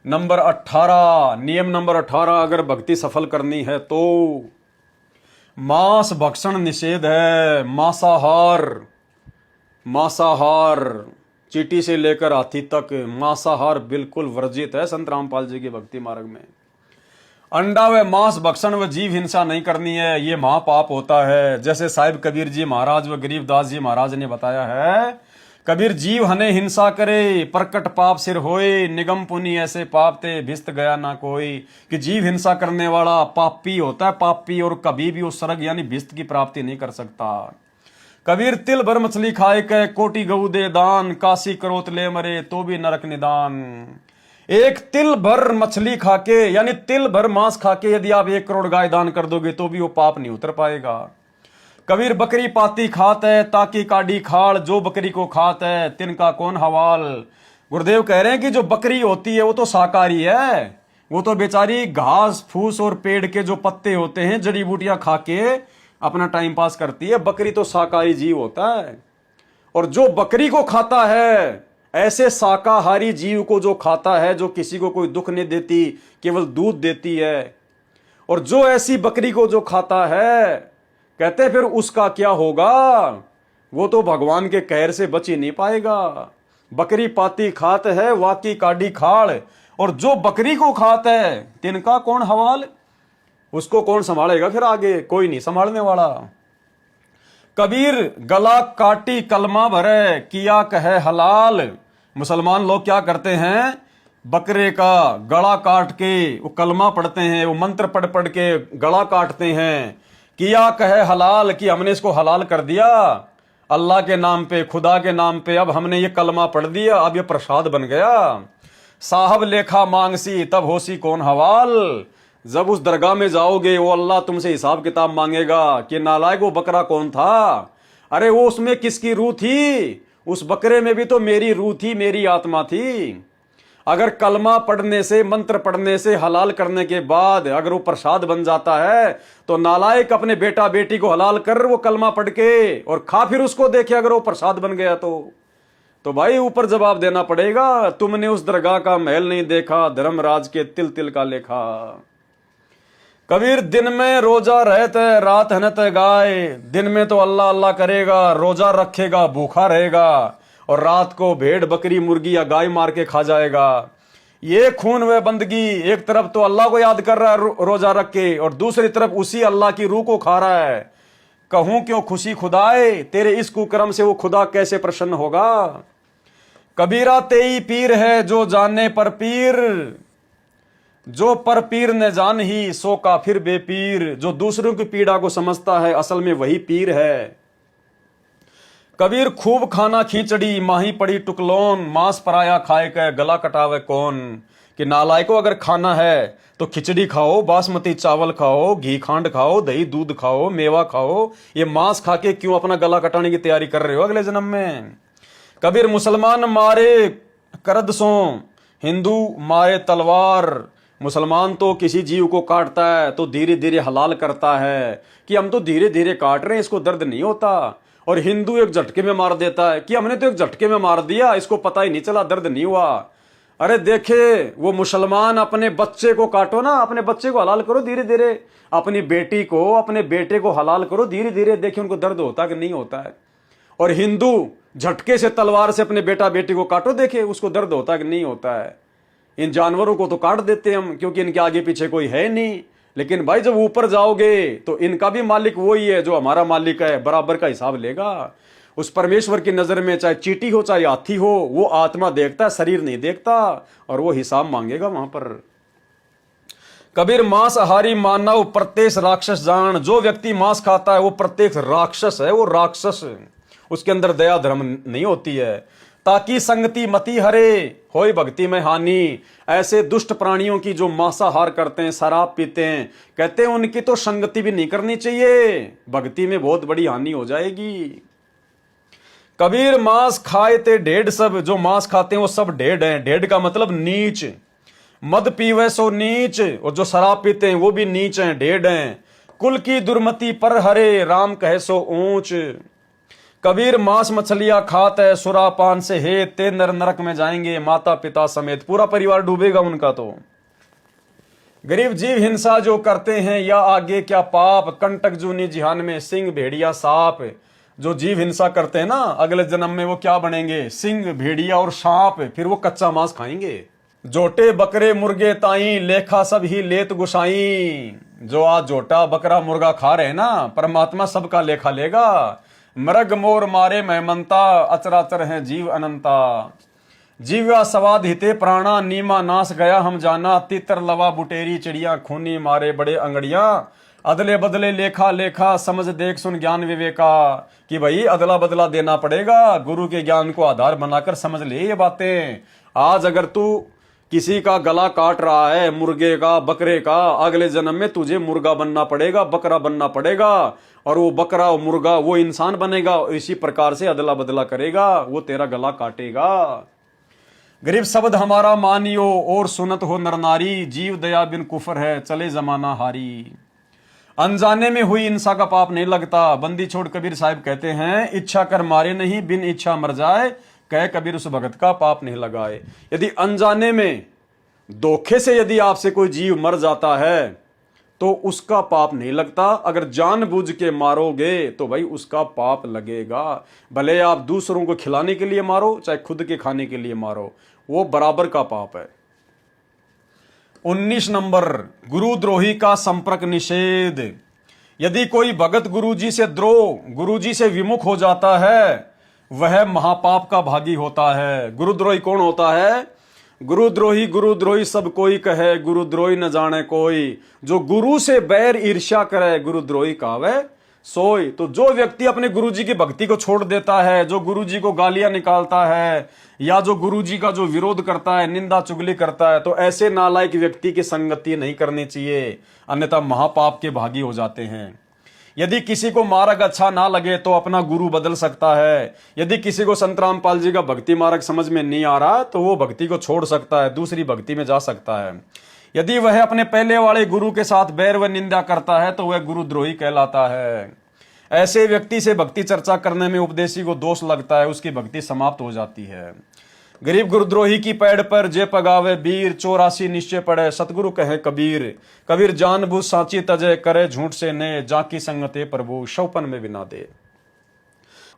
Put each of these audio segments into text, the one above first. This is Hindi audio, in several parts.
नंबर 18, नियम नंबर 18, अगर भक्ति सफल करनी है तो मांस भक्षण निषेध है। मांसाहार, मांसाहार चींटी से लेकर हाथी तक मांसाहार बिल्कुल वर्जित है संत रामपाल जी के भक्ति मार्ग में। अंडा व मांस भक्षण व जीव हिंसा नहीं करनी है, ये महापाप होता है। जैसे साहिब कबीर जी महाराज व गरीबदास जी महाराज ने बताया है, कबीर जीव हने हिंसा करे प्रकट पाप सिर होए, निगम पुनि ऐसे पाप ते भिस्त गया ना कोई। कि जीव हिंसा करने वाला पापी होता है, पापी, और कभी भी उस स्वर्ग यानी भिस्त की प्राप्ति नहीं कर सकता। कबीर तिल भर मछली खाए के कोटि गऊ दे दान, काशी करोत ले मरे तो भी नरक निदान। एक तिल भर मछली खाके यानी तिल भर मांस खाके यदि आप 1 करोड़ गाय दान कर दोगे तो भी वो पाप नहीं उतर पाएगा। कबीर बकरी पाती खात है ताकि काडी खाड़, जो बकरी को खात है तिनका कौन हवाल। गुरुदेव कह रहे हैं कि जो बकरी होती है वो तो शाकाहारी है, वो तो बेचारी घास फूस और पेड़ के जो पत्ते होते हैं जड़ी बूटियां खा के अपना टाइम पास करती है। बकरी तो शाकाहारी जीव होता है। और जो बकरी को खाता है, ऐसे शाकाहारी जीव को जो खाता है, जो किसी को कोई दुख नहीं देती, केवल दूध देती है, और जो ऐसी बकरी को जो खाता है, कहते फिर उसका क्या होगा, वो तो भगवान के कहर से बच ही नहीं पाएगा। बकरी पाती खात है वाकी काडी खाड़, और जो बकरी को खाता है तिनका कौन हवाल, उसको कौन संभालेगा फिर आगे, कोई नहीं संभालने वाला। कबीर गला काटी कलमा भरे किया कहे हलाल। मुसलमान लोग क्या करते हैं, बकरे का गला काट के वो कलमा पढ़ते हैं, वो मंत्र पढ़ पढ़ के गला काटते हैं, किया कहे हलाल, कि हमने इसको हलाल कर दिया अल्लाह के नाम पे, खुदा के नाम पे। अब हमने ये कलमा पढ़ दिया, अब ये प्रसाद बन गया। साहब लेखा मांगसी तब होसी कौन हवाल। जब उस दरगाह में जाओगे वो अल्लाह तुमसे हिसाब किताब मांगेगा कि नालायक वो बकरा कौन था, अरे वो उसमें किसकी रूह थी, उस बकरे में भी तो मेरी रूह थी, मेरी आत्मा थी। अगर कलमा पढ़ने से, मंत्र पढ़ने से, हलाल करने के बाद अगर वो प्रसाद बन जाता है तो नालायक अपने बेटा बेटी को हलाल कर वो कलमा पढ़ के और खा, फिर उसको देखे अगर वो प्रसाद बन गया तो भाई ऊपर जवाब देना पड़ेगा। तुमने उस दरगाह का महल नहीं देखा, धर्मराज के तिल तिल का लेखा। कबीर दिन में रोजा रहते रात हनत गाय। दिन में तो अल्लाह अल्लाह करेगा, रोजा रखेगा, भूखा रहेगा, और रात को भेड़ बकरी मुर्गी या गाय मार के खा जाएगा। ये खून व बंदगी, एक तरफ तो अल्लाह को याद कर रहा है रोजा रख के, और दूसरी तरफ उसी अल्लाह की रूह को खा रहा है। कहूं क्यों खुशी खुदाए, तेरे इस कुकर्म से वो खुदा कैसे प्रसन्न होगा। कबीरा तेई पीर है जो जाने पर पीर, जो पर पीर ने जान ही सो काफिर बेपीर। जो दूसरों की पीड़ा को समझता है असल में वही पीर है। कबीर खूब खाना खींचड़ी माही पड़ी टुकलोन, मांस पराया खाए के गला कटावे कौन। कि नालायको अगर खाना है तो खिचड़ी खाओ, बासमती चावल खाओ, घी खांड खाओ, दही दूध खाओ, मेवा खाओ, ये मांस खा के क्यों अपना गला कटाने की तैयारी कर रहे हो अगले जन्म में। कबीर मुसलमान मारे करदसों, हिंदू मारे तलवार। मुसलमान तो किसी जीव को काटता है तो धीरे धीरे हलाल करता है कि हम तो धीरे धीरे काट रहे हैं, इसको दर्द नहीं होता। और हिंदू एक झटके में मार देता है कि हमने तो एक झटके में मार दिया, इसको पता ही नहीं चला, दर्द नहीं हुआ। अरे देखे वो मुसलमान, अपने बच्चे को काटो ना, अपने बच्चे को हलाल करो धीरे धीरे, अपनी बेटी को, अपने बेटे को हलाल करो धीरे धीरे, देखिए उनको दर्द होता कि नहीं होता है। और हिंदू झटके से तलवार से अपने बेटा बेटी को काटो, देखे उसको दर्द होता कि नहीं होता है। इन जानवरों को तो काट देते हम क्योंकि इनके आगे पीछे कोई है नहीं, लेकिन भाई जब ऊपर जाओगे तो इनका भी मालिक वही है जो हमारा मालिक है, बराबर का हिसाब लेगा। उस परमेश्वर की नजर में चाहे चींटी हो चाहे हाथी हो, वो आत्मा देखता है, शरीर नहीं देखता, और वो हिसाब मांगेगा वहां पर। कबीर मांसाहारी मानव प्रत्येक राक्षस जान। जो व्यक्ति मांस खाता है वो प्रत्येक राक्षस है, वो राक्षस, उसके अंदर दया धर्म नहीं होती है। ताकि संगति मति हरे होय भक्ति में हानि। ऐसे दुष्ट प्राणियों की जो मांसाहार करते हैं, शराब पीते हैं, कहते हैं उनकी तो संगति भी नहीं करनी चाहिए, भक्ति में बहुत बड़ी हानि हो जाएगी। कबीर मांस खाए ते ढेड सब। जो मांस खाते हैं वो सब ढेड हैं। ढेड का मतलब नीच। मद पीवे सो नीच, और जो शराब पीते हैं वो भी नीच हैं, ढेड हैं। कुल की दुर्मति पर हरे राम कहे सो ऊंच। कबीर मांस मछलियां खात है, सुरापान से हे ते नर नरक में जाएंगे, माता पिता समेत पूरा परिवार डूबेगा उनका। तो गरीब जीव हिंसा जो करते हैं या आगे क्या पाप, कंटक जूनी जिहान में सिंह भेड़िया सांप। जो जीव हिंसा करते हैं ना, अगले जन्म में वो क्या बनेंगे, सिंह भेड़िया और सांप, फिर वो कच्चा मांस खाएंगे। जोटे बकरे मुर्गे ताई, लेखा सब ही लेत गुसाई। जो आज जोटा बकरा मुर्गा खा रहे हैं ना, परमात्मा सबका लेखा लेगा। मृग मोर मारे महमंता, अचराचर है जीव अनंता। जीव्या सवाद हिते प्राणा, नीमा नाश गया हम जाना। तितर लवा बुटेरी चिड़िया, खूनी मारे बड़े अंगड़िया। अदले बदले लेखा लेखा, समझ देख सुन ज्ञान विवेका। कि भाई अदला बदला देना पड़ेगा, गुरु के ज्ञान को आधार बनाकर समझ ले ये बातें। आज अगर तू किसी का गला काट रहा है, मुर्गे का बकरे का, अगले जन्म में तुझे मुर्गा बनना पड़ेगा, बकरा बनना पड़ेगा, और वो बकरा और मुर्गा वो इंसान बनेगा। इसी प्रकार से अदला बदला करेगा, वो तेरा गला काटेगा। गरीब शब्द हमारा मानियो और सुनत हो नर नारी, जीव दया बिन कुफर है चले जमाना हारी। अनजाने में हुई हिंसा का पाप नहीं लगता। बंदी छोड़ कबीर साहब कहते हैं, इच्छा कर मारे नहीं, बिन इच्छा मर जाए, कह कबीर उस भगत का पाप नहीं लगाए। यदि अनजाने में धोखे से यदि आपसे कोई जीव मर जाता है तो उसका पाप नहीं लगता। अगर जानबूझ के मारोगे तो भाई उसका पाप लगेगा। भले आप दूसरों को खिलाने के लिए मारो, चाहे खुद के खाने के लिए मारो, वो बराबर का पाप है। 19 नंबर, गुरुद्रोही का संपर्क निषेध। यदि कोई भगत गुरुजी से द्रोह, गुरुजी से विमुख हो जाता है, वह महापाप का भागी होता है। गुरुद्रोही कौन होता है? गुरुद्रोही सब कोई कहे, गुरुद्रोही न जाने कोई। जो गुरु से बैर ईर्ष्या करे, गुरुद्रोही कावे सोई। तो जो व्यक्ति अपने गुरुजी की भक्ति को छोड़ देता है, जो गुरुजी को गालियां निकालता है, या जो गुरुजी का जो विरोध करता है, निंदा चुगली करता है, तो ऐसे नालायक व्यक्ति की संगति नहीं करनी चाहिए, अन्यथा महापाप के भागी हो जाते हैं। यदि किसी को मार्ग अच्छा ना लगे तो अपना गुरु बदल सकता है। यदि किसी को संत रामपाल जी का भक्ति मार्ग समझ में नहीं आ रहा तो वो भक्ति को छोड़ सकता है, दूसरी भक्ति में जा सकता है। यदि वह अपने पहले वाले गुरु के साथ बैर व निंदा करता है तो वह गुरुद्रोही कहलाता है। ऐसे व्यक्ति से भक्ति चर्चा करने में उपदेशी को दोष लगता है, उसकी भक्ति समाप्त हो जाती है। गरीब गुरुद्रोही की पैड़ पर जे पगावे बीर, 84 निश्चय पड़े सतगुरु कहे कबीर। कबीर जानबूझ साची तजय, करे झूठ से ने, जाकी संगते प्रभु शौपन में बिना दे।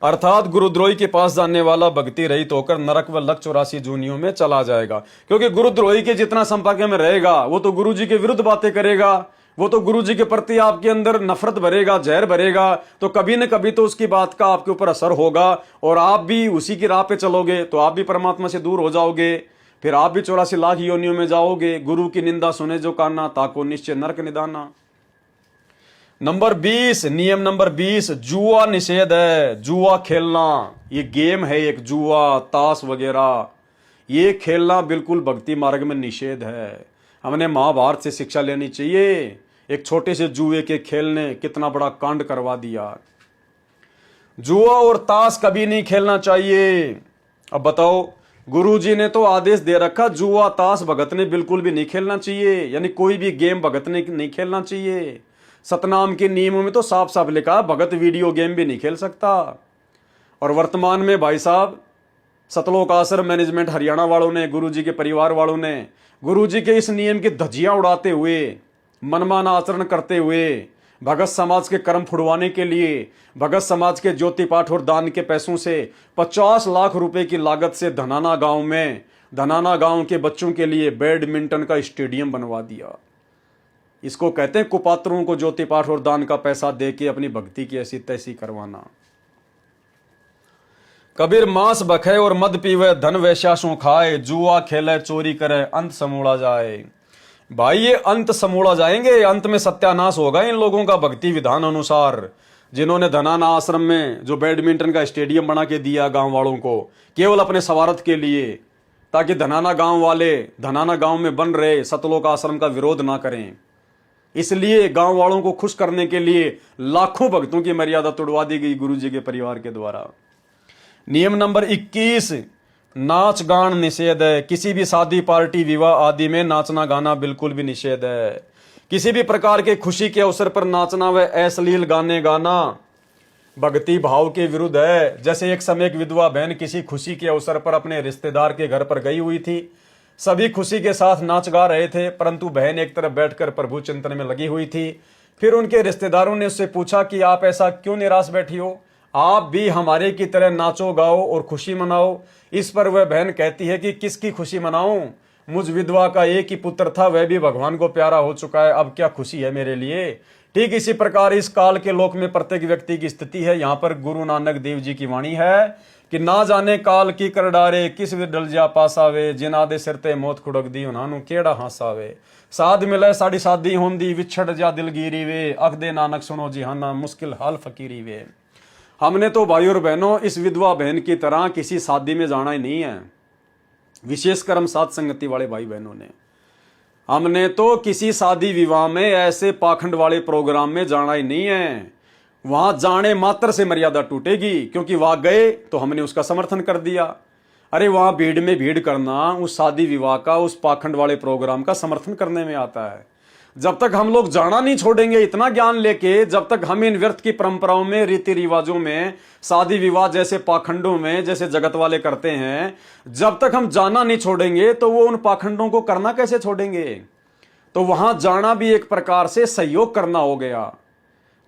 अर्थात गुरुद्रोही के पास जाने वाला भक्ति रहित होकर नरक व लक 84 जूनियों में चला जाएगा। क्योंकि गुरुद्रोही के जितना संपर्क में रहेगा वो तो गुरु जी के विरुद्ध बातें करेगा, वो तो गुरु जी के प्रति आपके अंदर नफरत भरेगा, जहर भरेगा। तो कभी न कभी तो उसकी बात का आपके ऊपर असर होगा और आप भी उसी की राह पे चलोगे, तो आप भी परमात्मा से दूर हो जाओगे। फिर आप भी 84 लाख योनियों में जाओगे। गुरु की निंदा सुने जो काना, ताको निश्चय नरक निदाना। नंबर 20, नियम नंबर 20, जुआ निषेध है। जुआ खेलना, ये गेम है एक, जुआ ताश वगैरह ये खेलना बिल्कुल भक्ति मार्ग में निषेध है। हमने महाभारत से शिक्षा लेनी चाहिए। एक छोटे से जुए के खेल ने कितना बड़ा कांड करवा दिया। जुआ और ताश कभी नहीं खेलना चाहिए। अब बताओ, गुरुजी ने तो आदेश दे रखा, जुआ ताश भगत ने बिल्कुल भी नहीं खेलना चाहिए, यानी कोई भी गेम भगत ने नहीं खेलना चाहिए। सतनाम के नियमों में तो साफ साफ लिखा, भगत वीडियो गेम भी नहीं खेल सकता। और वर्तमान में भाई साहब, सतलोक आश्रम मैनेजमेंट हरियाणा वालों ने, गुरुजी के परिवार वालों ने गुरुजी के इस नियम की धज्जियां उड़ाते हुए, मनमाना आचरण करते हुए, भगत समाज के कर्म फुड़वाने के लिए, भगत समाज के ज्योति पाठ और दान के पैसों से 50 लाख रुपए की लागत से धनाना गांव के बच्चों के लिए बैडमिंटन का स्टेडियम बनवा दिया। इसको कहते हैं कुपात्रों को ज्योति पाठ और दान का पैसा दे के अपनी भक्ति की ऐसी तैसी करवाना। कबीर मांस बखे और मद पीवे, धन वैश्यासों खाए, जुआ खेले चोरी करे, अंत समूड़ा जाए। भाई ये अंत समूड़ा जाएंगे, अंत में सत्यानाश होगा इन लोगों का भक्ति विधान अनुसार। जिन्होंने धनाना आश्रम में जो बैडमिंटन का स्टेडियम बना के दिया गांव वालों को केवल अपने स्वार्थ के लिए, ताकि धनाना गांव वाले धनाना गांव में बन रहे सतलोक आश्रम का विरोध ना करें। इसलिए गांव वालों को खुश करने के लिए लाखों भक्तों की मर्यादा तोड़वा दी गई गुरुजी के परिवार के द्वारा। नियम नंबर 21, नाच गान निषेध है। किसी भी शादी पार्टी विवाह आदि में नाचना गाना बिल्कुल भी निषेध है। किसी भी प्रकार के खुशी के अवसर पर नाचना व अश्लील गाने गाना भक्ति भाव के विरुद्ध है। जैसे एक समय एक विधवा बहन किसी खुशी के अवसर पर अपने रिश्तेदार के घर पर गई हुई थी। सभी खुशी के साथ नाच गा रहे थे, परंतु बहन एक तरफ बैठकर प्रभु चिंतन में लगी हुई थी। फिर उनके रिश्तेदारों ने उससे पूछा कि आप ऐसा क्यों निराश बैठी हो, आप भी हमारे की तरह नाचो गाओ और खुशी मनाओ। इस पर वह बहन कहती है कि किसकी खुशी मनाऊं, मुझ विधवा का एक ही पुत्र था, वह भी भगवान को प्यारा हो चुका है, अब क्या खुशी है मेरे लिए। ठीक इसी प्रकार इस काल के लोक में प्रत्येक व्यक्ति की स्थिति है। यहाँ पर गुरु नानक देव जी की वाणी है कि ना जाने काल की कर डारे, किस विध डल जा पासावे, जिना दे सिर ते मौत खुड़क दी उन्हां केड़ा हासावे। साध मिले साड़ी सादी होंदी, विछड़ जा दिलगिरी वे, अख दे नानक सुनो जिहाना, मुश्किल हाल फकीरी वे। हमने तो भाई और बहनों इस विधवा बहन की तरह किसी शादी में जाना ही नहीं है, विशेषकर हम साथ संगति वाले भाई बहनों ने। हमने तो किसी शादी विवाह में ऐसे पाखंड वाले प्रोग्राम में जाना ही नहीं है। वहां जाने मात्र से मर्यादा टूटेगी, क्योंकि वहां गए तो हमने उसका समर्थन कर दिया। अरे वहां भीड़ में भीड़ करना उस शादी विवाह का, उस पाखंड वाले प्रोग्राम का समर्थन करने में आता है। जब तक हम लोग जाना नहीं छोड़ेंगे इतना ज्ञान लेके, जब तक हम इन व्यर्थ की परंपराओं में, रीति रिवाजों में, शादी विवाह जैसे पाखंडों में जैसे जगत वाले करते हैं, जब तक हम जाना नहीं छोड़ेंगे तो वो उन पाखंडों को करना कैसे छोड़ेंगे। तो वहां जाना भी एक प्रकार से सहयोग करना हो गया।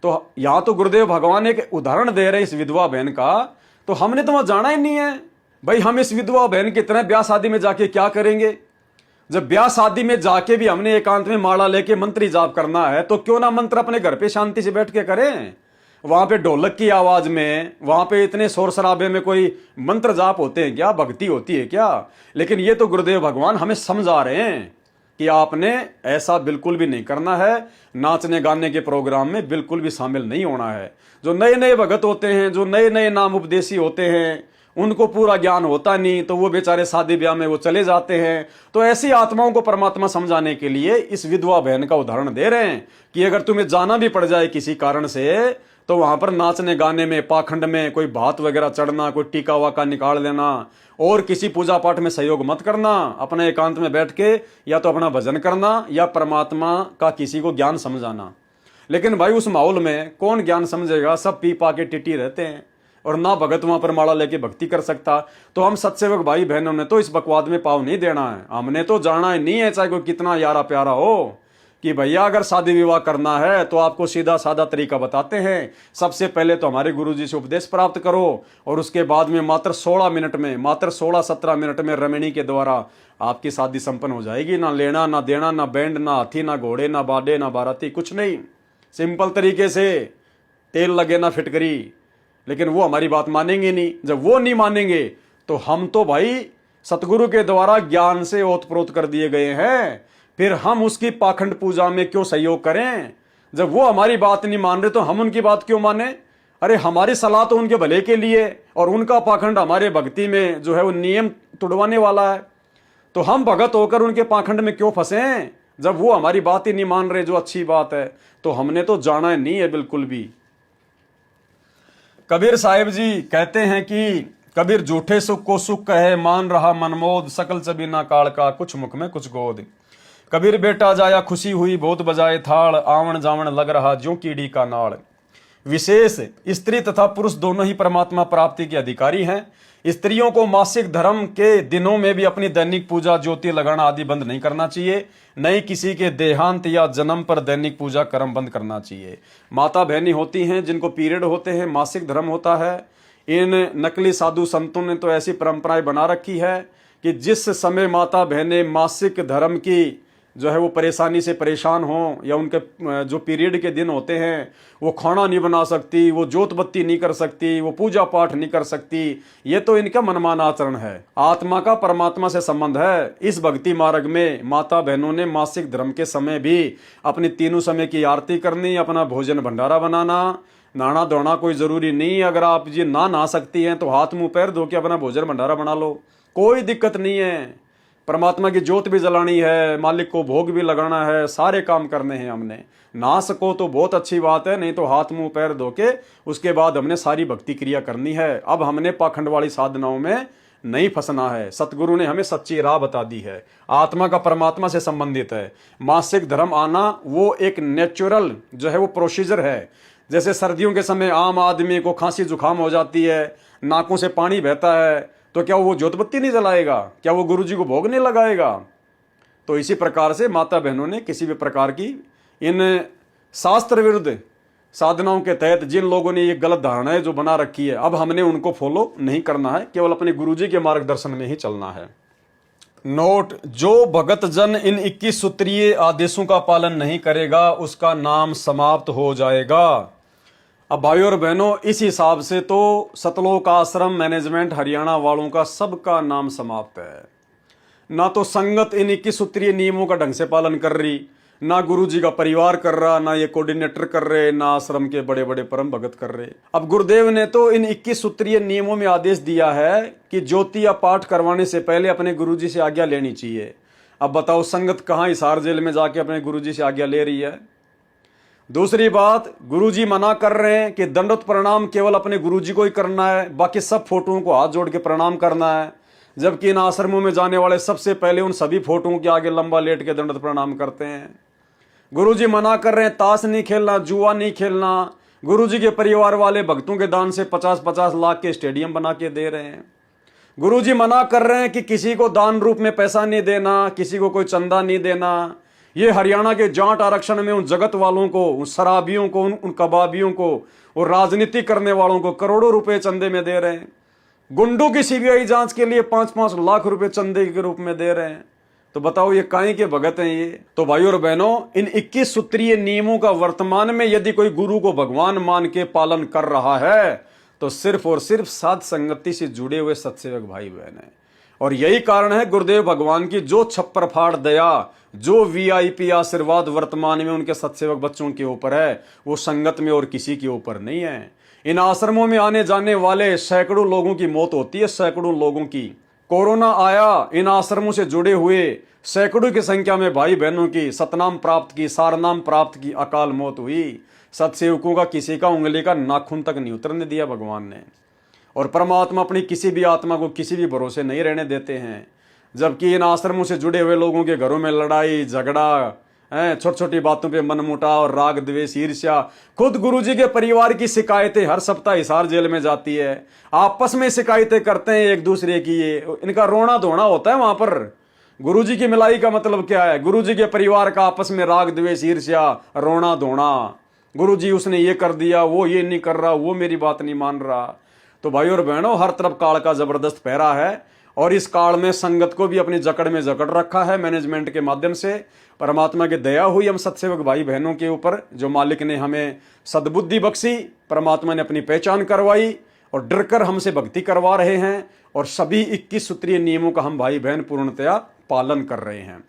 तो यहां तो गुरुदेव भगवान एक उदाहरण दे रहे इस विधवा बहन का, तो हमने तो वहां जाना ही नहीं है। भाई हम इस विधवा बहन की तरह ब्याह शादी में जाके क्या करेंगे। जब ब्याह शादी में जाके भी हमने एकांत में माला लेके मंत्र जाप करना है, तो क्यों ना मंत्र अपने घर पे शांति से बैठ के करें। वहां पे ढोलक की आवाज में, वहां पे इतने शोर शराबे में कोई मंत्र जाप होते हैं क्या, भक्ति होती है क्या। लेकिन ये तो गुरुदेव भगवान हमें समझा रहे हैं कि आपने ऐसा बिल्कुल भी नहीं करना है। नाचने गाने के प्रोग्राम में बिल्कुल भी शामिल नहीं होना है। जो नए नए भगत होते हैं, जो नए नए नाम उपदेशी होते हैं, उनको पूरा ज्ञान होता नहीं, तो वो बेचारे शादी ब्याह में वो चले जाते हैं। तो ऐसी आत्माओं को परमात्मा समझाने के लिए इस विधवा बहन का उदाहरण दे रहे हैं कि अगर तुम्हें जाना भी पड़ जाए किसी कारण से, तो वहां पर नाचने गाने में, पाखंड में, कोई भात वगैरह चढ़ना, कोई टीका वाका निकाल लेना और किसी पूजा पाठ में सहयोग मत करना। अपने एकांत में बैठ के या तो अपना भजन करना या परमात्मा का किसी को ज्ञान समझाना। लेकिन भाई उस माहौल में कौन ज्ञान समझेगा, सब पी पा के टिटी रहते हैं और ना भगत वहां पर माला लेके भक्ति कर सकता। तो हम सत्सेवक भाई बहनों ने तो इस बकवाद में पाव नहीं देना है। हमने तो जाना ही नहीं है, चाहे कोई कितना यारा प्यारा हो, कि भैया अगर शादी विवाह करना है तो आपको सीधा साधा तरीका बताते हैं। सबसे पहले तो हमारे गुरुजी से उपदेश प्राप्त करो और उसके बाद में मात्र 16 मिनट में, मात्र 16-17 मिनट में रमणी के द्वारा आपकी शादी संपन्न हो जाएगी। ना लेना ना देना, ना बैंड, ना हाथी, ना घोड़े, ना बाडे, ना बाराती, कुछ नहीं। सिंपल तरीके से, तेल लगे ना फिटकरी। लेकिन वो हमारी बात मानेंगे नहीं। जब वो नहीं मानेंगे तो हम तो भाई सतगुरु के द्वारा ज्ञान से ओतप्रोत कर दिए गए हैं, फिर हम उसकी पाखंड पूजा में क्यों सहयोग करें। जब वो हमारी बात नहीं मान रहे तो हम उनकी बात क्यों माने। अरे हमारी सलाह तो उनके भले के लिए, और उनका पाखंड हमारे भक्ति में जो है वो नियम तुड़वाने वाला है। तो हम भगत होकर उनके पाखंड में क्यों फंसे, जब वो हमारी बात ही नहीं मान रहे, जो अच्छी बात है। तो हमने तो जाना नहीं है बिल्कुल भी। कबीर साहिब जी कहते हैं कि कबीर झूठे सुख को सुख कहे, मान रहा मनमोद, सकल चबीना काल का, कुछ मुख में कुछ गोद। कबीर बेटा जाया खुशी हुई, बहुत बजाए थाल, आवण जावण लग रहा ज्यों कीड़ी का नाड़। विशेष स्त्री तथा पुरुष दोनों ही परमात्मा प्राप्ति के अधिकारी हैं। स्त्रियों को मासिक धर्म के दिनों में भी अपनी दैनिक पूजा, ज्योति लगाना आदि बंद नहीं करना चाहिए। नहीं किसी के देहांत या जन्म पर दैनिक पूजा कर्म बंद करना चाहिए। माता बहनी होती हैं जिनको पीरियड होते हैं, मासिक धर्म होता है। इन नकली साधु संतों ने तो ऐसी परंपराएं बना रखी है कि जिस समय माता बहनें मासिक धर्म की जो है वो परेशानी से परेशान हो, या उनके जो पीरियड के दिन होते हैं वो खाना नहीं बना सकती, वो जोत बत्ती नहीं कर सकती, वो पूजा पाठ नहीं कर सकती, ये तो इनका मनमाना आचरण है। आत्मा का परमात्मा से संबंध है। इस भक्ति मार्ग में माता बहनों ने मासिक धर्म के समय भी अपनी तीनों समय की आरती करनी, अपना भोजन भंडारा बनाना। नहाना धोना कोई जरूरी नहीं। अगर आप जी नहा सकती हैं तो हाथ मुंह पैर धो के अपना भोजन भंडारा बना लो, कोई दिक्कत नहीं है। परमात्मा की ज्योत भी जलानी है, मालिक को भोग भी लगाना है, सारे काम करने हैं हमने। ना सको तो बहुत अच्छी बात है, नहीं तो हाथ मुंह पैर धो के उसके बाद हमने सारी भक्ति क्रिया करनी है। अब हमने पाखंड वाली साधनाओं में नहीं फंसना है। सतगुरु ने हमें सच्ची राह बता दी है। आत्मा का परमात्मा से संबंधित है। मासिक धर्म आना वो एक नेचुरल जो है वो प्रोसीजर है। जैसे सर्दियों के समय आम आदमी को खांसी जुकाम हो जाती है, नाकों से पानी बहता है, तो क्या वो ज्योत बत्ती नहीं जलाएगा? क्या वो गुरु जी को भोग नहीं लगाएगा? तो इसी प्रकार से माता बहनों ने किसी भी प्रकार की इन शास्त्र विरुद्ध साधनाओं के तहत जिन लोगों ने ये गलत धारणाएं जो बना रखी है, अब हमने उनको फॉलो नहीं करना है, केवल अपने गुरुजी के मार्गदर्शन में ही चलना है। नोट, जो भगत जन इन 21 सूत्रीय आदेशों का पालन नहीं करेगा उसका नाम समाप्त हो जाएगा। अब भाइयों और बहनों, इस हिसाब से तो सतलोक आश्रम मैनेजमेंट हरियाणा वालों का सबका नाम समाप्त है। ना तो संगत इन 21 सूत्रीय नियमों का ढंग से पालन कर रही, ना गुरु जी का परिवार कर रहा, ना ये कोऑर्डिनेटर कर रहे, ना आश्रम के बड़े बड़े परम भगत कर रहे। अब गुरुदेव ने तो इन 21 सूत्रीय नियमों में आदेश दिया है कि ज्योति या पाठ करवाने से पहले अपने गुरु जी से आज्ञा लेनी चाहिए। अब बताओ, संगत कहाँ हिसार जेल में जाके अपने गुरु जी से आज्ञा ले रही है? दूसरी बात, गुरु जी मना कर रहे हैं कि दंडवत प्रणाम केवल अपने गुरु जी को ही करना है, बाकी सब फोटोओं को हाथ जोड़ के प्रणाम करना है, जबकि इन आश्रमों में जाने वाले सबसे पहले उन सभी फोटोओं के आगे लंबा लेट के दंडवत प्रणाम करते हैं। गुरुजी मना कर रहे हैं ताश नहीं खेलना, जुआ नहीं खेलना। गुरुजी के परिवार वाले भक्तों के दान से 50-50 लाख के स्टेडियम बना के दे रहे हैं। गुरुजी मना कर रहे हैं कि किसी को दान रूप में पैसा नहीं देना, किसी को कोई चंदा नहीं देना। ये हरियाणा के जाट आरक्षण में उन जगत वालों को, उन शराबियों को, उन कबाबियों को और राजनीति करने वालों को करोड़ों रुपए चंदे में दे रहे हैं। गुंडों की सीबीआई जांच के लिए 5-5 लाख रुपए चंदे के रूप में दे रहे हैं। तो बताओ ये काहे के भगत हैं ये? तो भाइयों और बहनों, इन 21 सूत्रीय नियमों का वर्तमान में यदि कोई गुरु को भगवान मान के पालन कर रहा है तो सिर्फ और सिर्फ साध संगति से जुड़े हुए सत्सेवक भाई बहन है। और यही कारण है गुरुदेव भगवान की जो छप्पर फाड़ दया, जो वीआईपी आशीर्वाद वर्तमान में उनके सत्सेवक बच्चों के ऊपर है, वो संगत में और किसी के ऊपर नहीं है। इन आश्रमों में आने जाने वाले सैकड़ों लोगों की मौत होती है, सैकड़ों लोगों की। कोरोना आया, इन आश्रमों से जुड़े हुए सैकड़ों की संख्या में भाई बहनों की सतनाम प्राप्त की, सारनाम प्राप्त की, अकाल मौत हुई। सत्सेवकों का किसी का उंगली का नाखून तक नहीं उतरने दिया भगवान ने। और परमात्मा अपनी किसी भी आत्मा को किसी भी भरोसे नहीं रहने देते हैं। जबकि इन आश्रमों से जुड़े हुए लोगों के घरों में लड़ाई झगड़ा, छोटी छोटी बातों पे मनमुटाव, राग द्वेष, ईर्ष्या। खुद गुरुजी के परिवार की शिकायतें हर सप्ताह हिसार जेल में जाती है, आपस में शिकायतें करते हैं एक दूसरे की। ये इनका रोना धोना होता है वहां पर। गुरुजी की मिलाई का मतलब क्या है? गुरुजी के परिवार का आपस में राग द्वेष, ईर्ष्या, रोना धोना। गुरुजी उसने ये कर दिया, वो ये नहीं कर रहा, वो मेरी बात नहीं मान रहा। तो भाइयों और बहनों, हर तरफ काल का जबरदस्त पहरा है और इस काल में संगत को भी अपनी जकड़ में जकड़ रखा है मैनेजमेंट के माध्यम से। परमात्मा की दया हुई हम सत्सेवक भाई बहनों के ऊपर, जो मालिक ने हमें सद्बुद्धि बख्शी, परमात्मा ने अपनी पहचान करवाई और डर कर हमसे भक्ति करवा रहे हैं। और सभी 21 सूत्रीय नियमों का हम भाई बहन पूर्णतया पालन कर रहे हैं।